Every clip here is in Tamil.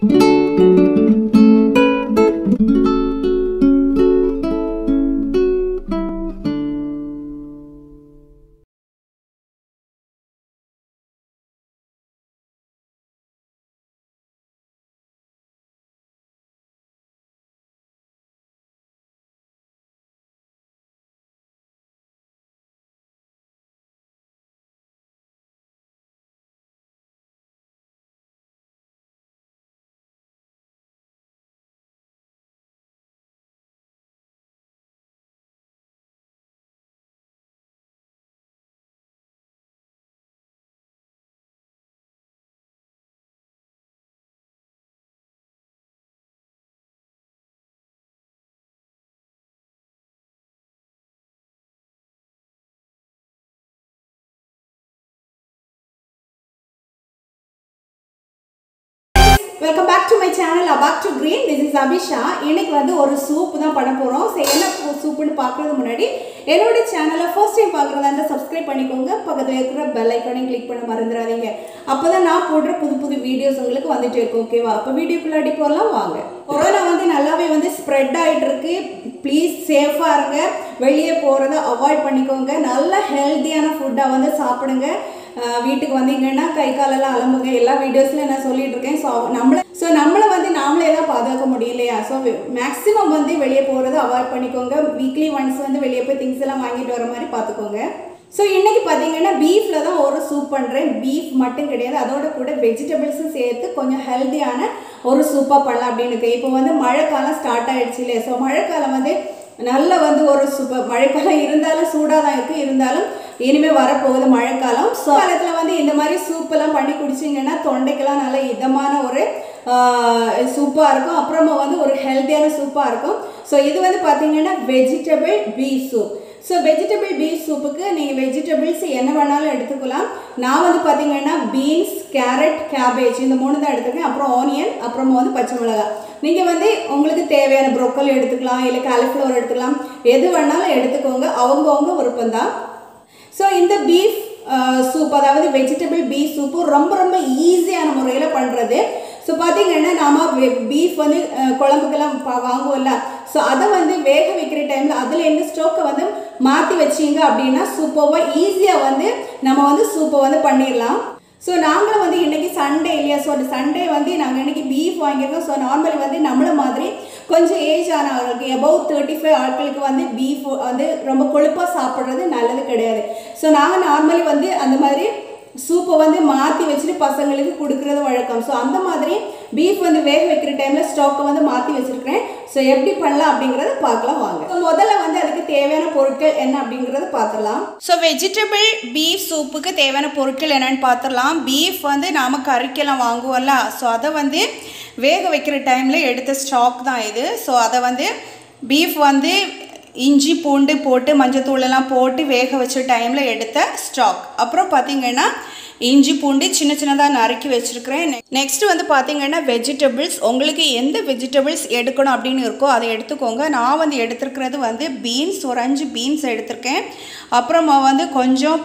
Welcome back to my channel Abactive Green. This is Abisha. இன்னைக்கு வந்து ஒரு சூப் தான் பண்ண போறோம். சோ என்ன சூப்னு பார்க்கிறதுக்கு முன்னாடி என்னோட சேனலை ஃபர்ஸ்ட் டைம் பார்க்கறதா இருந்தா Subscribe பண்ணிக்கோங்க. பக்கத்துல இருக்கிற பெல் ஐகானை கிளிக் பண்ண மறந்துடாதீங்க. அப்பதான் நான் போடுற புது வீடியோஸ் உங்களுக்கு வந்துட்டே இருக்கும். ஓகேவா? அப்ப வீடியோக்குள்ள போறலாம் வாங்க. கொரோனா வந்து நல்லாவே வந்து ஸ்ப்ரெட் ஆயிட்டு இருக்கு. ப்ளீஸ் சேஃபா இருங்க. வெளியே போறத அவாய்ட் பண்ணிக்கோங்க. நல்ல ஹெல்தியான ஃபுட்டா வந்து சாப்பிடுங்க. வீட்டுக்கு வந்தீங்கன்னா கை காலெல்லாம் அலம்புங்க. எல்லா வீடியோஸ்ல நான் சொல்லிட்டு இருக்கேன். நம்மள வந்து நாமளே தான் பாதுகாக்க முடியலையா? ஸோ மேக்ஸிமம் வந்து வெளியே போகிறத அவாய்ட் பண்ணிக்கோங்க. வீக்லி ஒன்ஸ் வந்து வெளியே போய் திங்ஸ் எல்லாம் வாங்கிட்டு வர மாதிரி பார்த்துக்கோங்க. ஸோ இன்னைக்கு பார்த்தீங்கன்னா பீஃபில் தான் ஒரு சூப் பண்ணுறேன். பீஃப் மட்டும் கிடையாது, அதோட கூட வெஜிடபிள்ஸும் சேர்த்து கொஞ்சம் ஹெல்த்தியான ஒரு சூப்பாக பண்ணலாம் அப்படின்னு இருக்கு. இப்போ வந்து மழைக்காலம் ஸ்டார்ட் ஆகிடுச்சு இல்லையா? ஸோ மழைக்காலம் வந்து நல்ல வந்து ஒரு சூப்பர். மழைக்காலம் இருந்தாலும் சூடாக தான் இருக்குது, இருந்தாலும் இனிமேல் வரப்போகுது மழைக்காலம். ஸோ காலத்தில் வந்து இந்த மாதிரி சூப்பெல்லாம் பண்ணி குடிச்சிங்கன்னா தொண்டைக்கெல்லாம் நல்ல இதமான ஒரு சூப்பாக இருக்கும். அப்புறமா வந்து ஒரு ஹெல்த்தியான சூப்பாக இருக்கும். ஸோ இது வந்து பார்த்தீங்கன்னா vegetable beef soup. So vegetable beef சூப்புக்கு நீங்கள் வெஜிடபிள்ஸ் என்ன வேணாலும் எடுத்துக்கலாம். நான் வந்து பார்த்தீங்கன்னா பீன்ஸ், கேரட், கேபேஜ் இந்த 3 தான் எடுத்துக்கேன். அப்புறம் ஆனியன், அப்புறமா வந்து பச்சை மிளகாய். நீங்கள் வந்து உங்களுக்கு தேவையான ப்ரோக்கோலி எடுத்துக்கலாம், இல்லை காலிஃப்ளவர் எடுத்துக்கலாம், எது வேணாலும் எடுத்துக்கோங்க. அவங்கவுங்க விருப்பம்தான். ஸோ இந்த பீஃப் சூப், அதாவது வெஜிடபிள் பீஃப் சூப்பு ரொம்ப ஈஸியான முறையில் பண்ணுறது. ஸோ பார்த்தீங்கன்னா நாம் பீஃப் வந்து குழம்புக்கெல்லாம் வாங்குவோம்ல, ஸோ அதை வந்து வேக வைக்கிற டைமில் அதில் என்ன ஸ்டோக்கை வந்து மாற்றி வச்சிங்க அப்படின்னா சூப்பராக ஈஸியாக வந்து நம்ம வந்து சூப்பை வந்து பண்ணிடலாம். ஸோ நாங்களும் வந்து இன்றைக்கி சண்டே இல்லையா? ஸோ அந்த சண்டே வந்து நாங்கள் இன்றைக்கி பீஃப் வாங்கியிருக்கோம். ஸோ நார்மலி வந்து நம்மளை மாதிரி கொஞ்சம் ஏஜ் ஆனவங்களுக்கு எபவ் 35 ஆட்களுக்கு வந்து பீஃப் வந்து ரொம்ப கொழுப்பாக சாப்பிட்றது நல்லது கிடையாது. ஸோ நாங்கள் நார்மலி வந்து அந்த மாதிரி சூப்பை வந்து மாற்றி வச்சுட்டு பசங்களுக்கு கொடுக்குறது வழக்கம். ஸோ அந்த மாதிரி பீஃப் வந்து வேக வைக்கிற டைமில் ஸ்டாக்கை வந்து மாற்றி வச்சுருக்கிறேன். ஸோ எப்படி பண்ணலாம் அப்படிங்கிறத பார்க்கலாம் வாங்க. ஸோ முதல்ல வந்து அதுக்கு தேவையான பொருட்கள் என்ன அப்படிங்கிறத பார்த்துடலாம். ஸோ வெஜிடபிள் பீஃப் சூப்புக்கு தேவையான பொருட்கள் என்னென்னு பார்த்துடலாம். பீஃப் வந்து நாம் கறிக்கெல்லாம் வாங்குவோம்ல, ஸோ அதை வந்து வேக வைக்கிற டைமில் எடுத்த ஸ்டாக் தான் இது. ஸோ அதை வந்து பீஃப் வந்து இஞ்சி பூண்டு போட்டு மஞ்சத்தூளெல்லாம் போட்டு வேக வச்ச டைமில் எடுத்த ஸ்டாக். அப்புறம் பார்த்திங்கன்னா இஞ்சி பூண்டு சின்னதாக நறுக்கி வச்சுருக்கிறேன். நெக்ஸ்ட்டு வந்து பார்த்திங்கன்னா வெஜிடபிள்ஸ், உங்களுக்கு எந்த வெஜிடபிள்ஸ் எடுக்கணும் அப்படின்னு இருக்கோ அதை எடுத்துக்கோங்க. நான் வந்து எடுத்துருக்கிறது வந்து பீன்ஸ், ஒரு 5 பீன்ஸ் எடுத்திருக்கேன். அப்புறமா வந்து கொஞ்சம்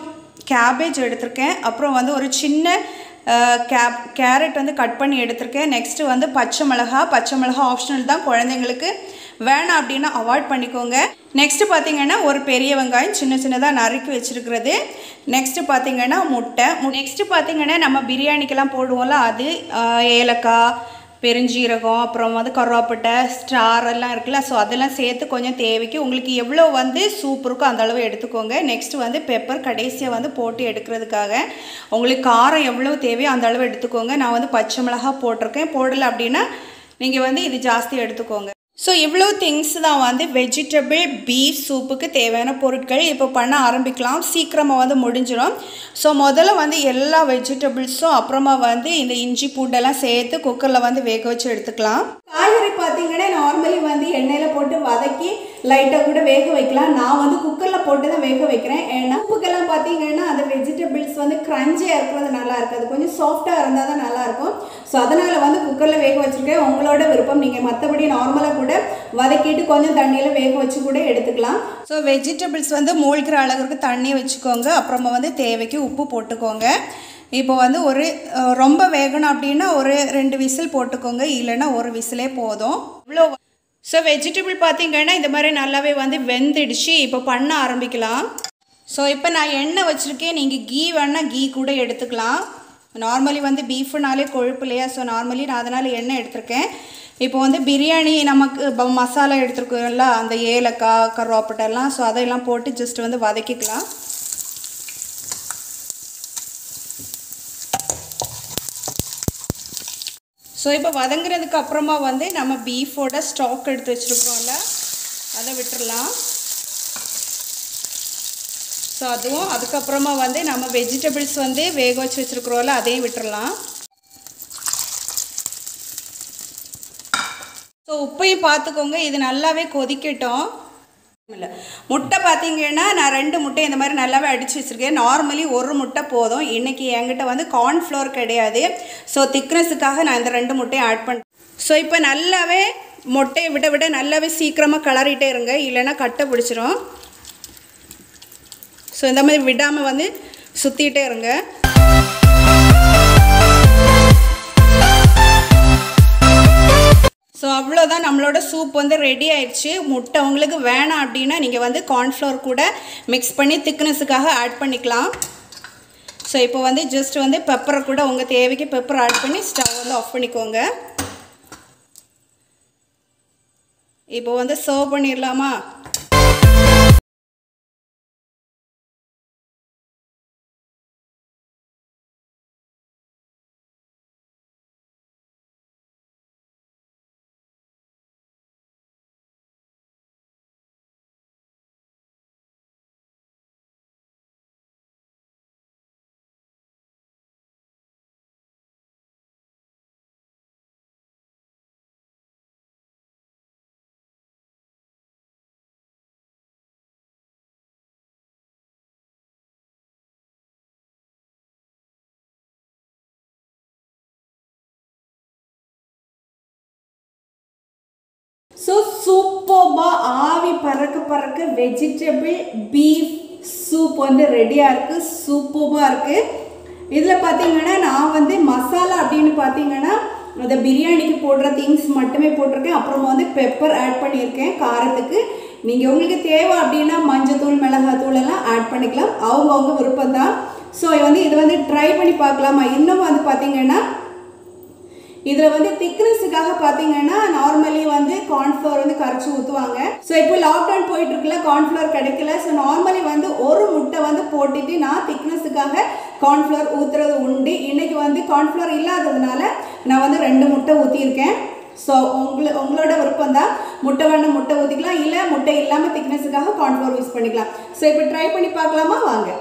கேபேஜ் எடுத்திருக்கேன். அப்புறம் வந்து ஒரு சின்ன கேரட் வந்து கட் பண்ணி எடுத்திருக்கேன். நெக்ஸ்ட்டு வந்து பச்சை மிளகா ஆப்ஷனல் தான், குழந்தைங்களுக்கு வேணாம் அப்படின்னா அவாய்ட் பண்ணிக்கோங்க. நெக்ஸ்ட்டு பார்த்திங்கன்னா ஒரு பெரிய வெங்காயம் சின்னதாக நறுக்கி வச்சுருக்கிறது. நெக்ஸ்ட்டு பார்த்திங்கன்னா முட்டை. நெக்ஸ்ட்டு பார்த்திங்கன்னா நம்ம பிரியாணிக்கெல்லாம் போடுவோம்ல, அது ஏலக்காய், பெருஞ்சீரகம், அப்புறம் வந்து கருவேப்பிலை, ஸ்டார் எல்லாம் இருக்குல்ல, ஸோ அதெல்லாம் சேர்த்து கொஞ்சம் தேவைக்கு உங்களுக்கு எவ்வளோ வந்து சூப் இருக்கோ அந்த அளவு எடுத்துக்கோங்க. நெக்ஸ்ட்டு வந்து பெப்பர் கடைசியாக வந்து போட்டு எடுக்கிறதுக்காக உங்களுக்கு காரம் எவ்வளோ தேவையோ அந்த அளவு எடுத்துக்கோங்க. நான் வந்து பச்சை மிளகா போட்டிருக்கேன். போடலை அப்படின்னா நீங்கள் வந்து இது ஜாஸ்தி எடுத்துக்கோங்க. ஸோ இவ்வளோ திங்ஸ் தான் வந்து வெஜிடபிள் பீஃப் சூப்புக்கு தேவையான பொருட்கள். இப்போ பண்ண ஆரம்பிக்கலாம், சீக்கிரமாக வந்து முடிஞ்சிடும். ஸோ முதல்ல வந்து எல்லா வெஜிடபிள்ஸும் அப்புறமா வந்து இந்த இஞ்சி பூண்டெல்லாம் சேர்த்து குக்கரில் வந்து வேக வச்சு எடுத்துக்கலாம். காய்கறி பார்த்தீங்கன்னா நார்மலி வந்து எண்ணெயில் போட்டு வதக்கி லைட்டாக கூட வேக வைக்கலாம். நான் வந்து குக்கரில் போட்டு தான் வேக வைக்கிறேன். ஏன்னா உப்புக்கெல்லாம் பார்த்தீங்கன்னா அந்த வெஜிடபிள்ஸ் வந்து க்ரன்ச்சியாக இருக்கிறது நல்லா இருக்காது, கொஞ்சம் சாஃப்டாக இருந்தால் தான் நல்லாயிருக்கும். ஸோ அதனால் வந்து குக்கரில் வேக வச்சுருக்கேன். உங்களோட விருப்பம், நீங்கள் மற்றபடி நார்மலாக கூட வதக்கிட்டு கொஞ்சம் தண்ணியில் வேக வச்சு கூட எடுத்துக்கலாம். ஸோ வெஜிடபிள்ஸ் வந்து மூழ்கிற அளவுக்கு தண்ணி வச்சுக்கோங்க. அப்புறமா வந்து தேவைக்கு உப்பு போட்டுக்கோங்க. இப்போ வந்து ஒரு ரொம்ப வேகணும் அப்படின்னா ஒரு 2 விசில் போட்டுக்கோங்க, இல்லைன்னா ஒரு விசிலே போதும். இவ்வளோ. ஸோ வெஜிடபிள் பார்த்திங்கன்னா இந்த மாதிரி நல்லாவே வந்து வெந்துடுச்சு. இப்போ பண்ண ஆரம்பிக்கலாம். ஸோ இப்போ நான் எண்ணெய் வச்சுருக்கேன், நீங்கள் கீ வேணால் கீ கூட எடுத்துக்கலாம். நார்மலி வந்து பீஃப்னாலே கொழுப்பு இல்லையா, ஸோ நார்மலி நான் அதனால் எண்ணெய் எடுத்திருக்கேன். இப்போ வந்து பிரியாணி நமக்கு மசாலா எடுத்துருக்கோம்ல, அந்த ஏலக்காய் கருவேப்பிட்டெல்லாம், ஸோ அதையெல்லாம் போட்டு ஜஸ்ட் வந்து வதக்கிக்கலாம். ஸோ இப்போ வதங்குறதுக்கு அப்புறமா வந்து நம்ம பீஃபோட ஸ்டாக் எடுத்து வச்சுருக்கோம்ல, அதை விட்டுடலாம். ஸோ அதுவும் அதுக்கப்புறமா வந்து நம்ம வெஜிடபிள்ஸ் வந்து வேக வச்சு வச்சுருக்குறோம்ல, அதையும் விட்டுடலாம். ஸோ உப்பையும் பார்த்துக்கோங்க, இது நல்லாவே கொதிக்கட்டும். இல்லை முட்டை பார்த்திங்கன்னா நான் 2 முட்டை இந்த மாதிரி நல்லாவே அடித்து வச்சுருக்கேன். நார்மலி 1 முட்டை போதும். இன்றைக்கி என்கிட்ட வந்து கார்ன்ஃப்ளவர் கிடையாது, ஸோ திக்னஸுக்காக நான் இந்த 2 முட்டையும் ஆட் பண்ணுறேன். ஸோ இப்போ நல்லாவே முட்டையை விட நல்லாவே சீக்கிரமாக கிளறிட்டே இருங்க, இல்லைன்னா கட்டை பிடிச்சிரும். ஸோ இந்த மாதிரி விடாமல் வந்து சுற்றிக்கிட்டே இருங்க. ஸோ அவ்வளோதான், நம்மளோட சூப் வந்து ரெடி ஆயிடுச்சு. முட்டை உங்களுக்கு வேணாம் அப்படின்னா நீங்கள் வந்து கார்ன்ஃப்ளவர் கூட மிக்ஸ் பண்ணி திக்னஸுக்காக ஆட் பண்ணிக்கலாம். ஸோ இப்போ வந்து ஜஸ்ட் வந்து பெப்பரை கூட உங்கள் தேவைக்கு பெப்பர் ஆட் பண்ணி ஸ்டவ் வந்து ஆஃப் பண்ணிக்கோங்க. இப்போ வந்து சர்வ் பண்ணிடலாமா? ஸோ சூப்பராக ஆவி பறக்க வெஜிடபிள் பீஃப் சூப் வந்து ரெடியாக இருக்குது. சூப்பராக இருக்குது. இதில் பார்த்தீங்கன்னா நான் வந்து மசாலா அப்படின்னு பார்த்தீங்கன்னா அந்த பிரியாணிக்கு போடுற திங்ஸ் மட்டுமே போட்டிருக்கேன். அப்புறமா வந்து பெப்பர் ஆட் பண்ணியிருக்கேன் காரத்துக்கு. நீங்கள் உங்களுக்கு தேவை அப்படின்னா மஞ்சத்தூள் மிளகாத்தூள் எல்லாம் ஆட் பண்ணிக்கலாம், அவங்கவுங்க விருப்பம் தான். ஸோ வந்து இதை வந்து ட்ரை பண்ணி பார்க்கலாமா? இன்னும் வந்து பார்த்தீங்கன்னா இதில் வந்து திக்னஸுக்காக பார்த்தீங்கன்னா நார்மலி வந்து கார்ன்ஃப்ளவர் வந்து கரைச்சி ஊற்றுவாங்க. ஸோ இப்போ லாக்டவுன் போயிட்டு இருக்குல்ல, கார்ன்ஃப்ளவர் கிடைக்கல. ஸோ நார்மலி வந்து ஒரு முட்டை வந்து போட்டுட்டு நான் திக்னஸுக்காக கார்ன்ஃப்ளவர் ஊற்றுறது உண்டு. இன்றைக்கி வந்து கார்ன்ஃப்ளவர் இல்லாததுனால நான் வந்து 2 முட்டை ஊற்றியிருக்கேன். ஸோ உங்களோட விருப்பம் தான், முட்டை வேணும் முட்டை ஊற்றிக்கலாம், இல்லை முட்டை இல்லாமல் திக்னஸுக்காக கார்ன்ஃப்ளவர் யூஸ் பண்ணிக்கலாம். ஸோ இப்போ ட்ரை பண்ணி பார்க்கலாமா? வாங்க.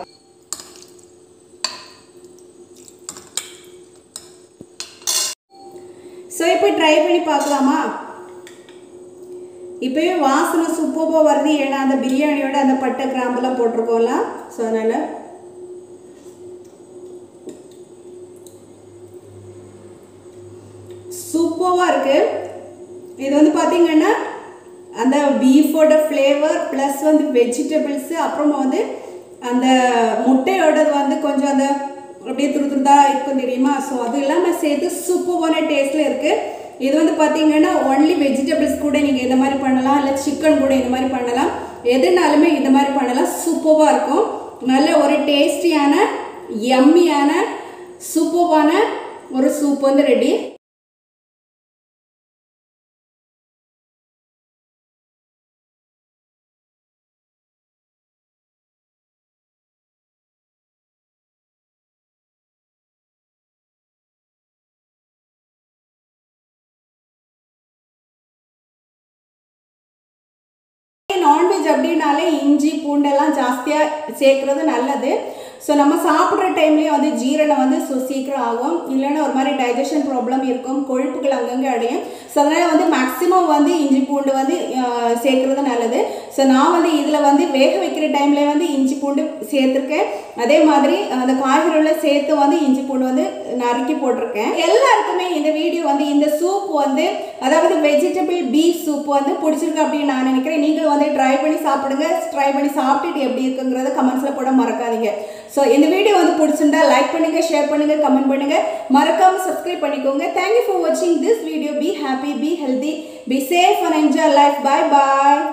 ஸோ இப்போ ட்ரை பண்ணி பார்க்கலாமா? இப்போவே வாசனை சூப்பராக வருது, ஏன்னா அந்த பிரியாணியோட அந்த பட்டை கிராம்பெல்லாம் போட்டிருக்கோம்ல, ஸோ அதனால் சூப்பராக இருக்குது. இது வந்து பார்த்திங்கன்னா அந்த பீஃபோட ஃப்ளேவர் ப்ளஸ் வந்து வெஜிடபிள்ஸு, அப்புறமா வந்து அந்த முட்டையோடது வந்து கொஞ்சம் அந்த அப்படியே துருதாக இருக்கும் தெரியுமா? ஸோ அது இல்லாமல் சேர்த்து சூப்பரான டேஸ்ட்டில் இருக்குது. இது வந்து பார்த்தீங்கன்னா ஒன்லி வெஜிடபிள்ஸ் கூட நீங்கள் இந்த மாதிரி பண்ணலாம், இல்லை சிக்கன் கூட இந்த மாதிரி பண்ணலாம், எதுனாலுமே இந்த மாதிரி பண்ணலாம். சூப்பராக இருக்கும். நல்ல ஒரு டேஸ்டியான யம்மியான சூப்பரான ஒரு சூப் வந்து ரெடி. நான்வெஜ் அப்படின்னாலே இஞ்சி பூண்டெல்லாம் ஜாஸ்தியாக சேர்க்குறது நல்லது. ஸோ நம்ம சாப்பிட்ற டைம்லேயே வந்து ஜீரணம் வந்து சீக்கிரம் ஆகும், இல்லைன்னா ஒரு மாதிரி டைஜஷன் ப்ராப்ளம் இருக்கும், கொழுப்புகள் அங்கங்கே அடையும். ஸோ அதனால் வந்து மேக்ஸிமம் வந்து இஞ்சி பூண்டு வந்து சேர்க்குறது நல்லது. ஸோ நான் வந்து இதில் வந்து வேக வைக்கிற டைம்லேயே வந்து இஞ்சி பூண்டு சேர்த்துருக்கேன். அதே மாதிரி அந்த காய்கறியில் சேர்த்து வந்து இஞ்சி பூண்டு வந்து நறுக்கி போட்டிருக்கேன். எல்லாருக்குமே இந்த வீடியோ வந்து இந்த சூப் வந்து அதாவது வெஜிடபிள் பீஃப் சூப் வந்து பிடிச்சிருக்கு அப்படின்னு நான் நினைக்கிறேன். நீங்கள் வந்து ட்ரை பண்ணி சாப்பிடுங்க. ட்ரை பண்ணி சாப்பிட்டுட்டு எப்படி இருக்குங்கிறத கமெண்ட்ஸில் போட மறக்காதீங்க. ஸோ இந்த வீடியோ வந்து பிடிச்சிருந்தா லைக் பண்ணுங்க, ஷேர் பண்ணுங்க, கமெண்ட் பண்ணுங்க, மறக்காம சப்ஸ்கிரைப் பண்ணிக்கோங்க. தேங்க்யூ ஃபார் வாட்சிங் this video. Be happy, B healthy, be safe and enjoy life. Bye bye.